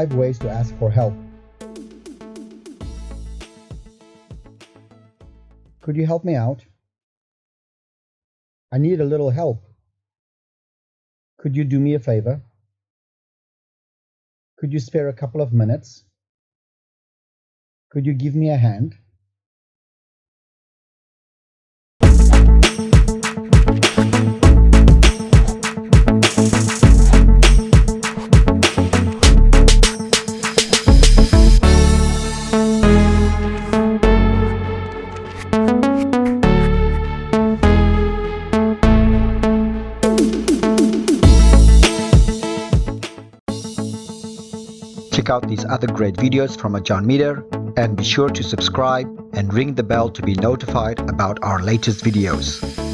5 ways to ask for help. Could you help me out? I need a little help. Could you do me a favor? Could you spare a couple of minutes? Could you give me a hand? Check out these other great videos from Ajarn Mieder and be sure to subscribe and ring the bell to be notified about our latest videos.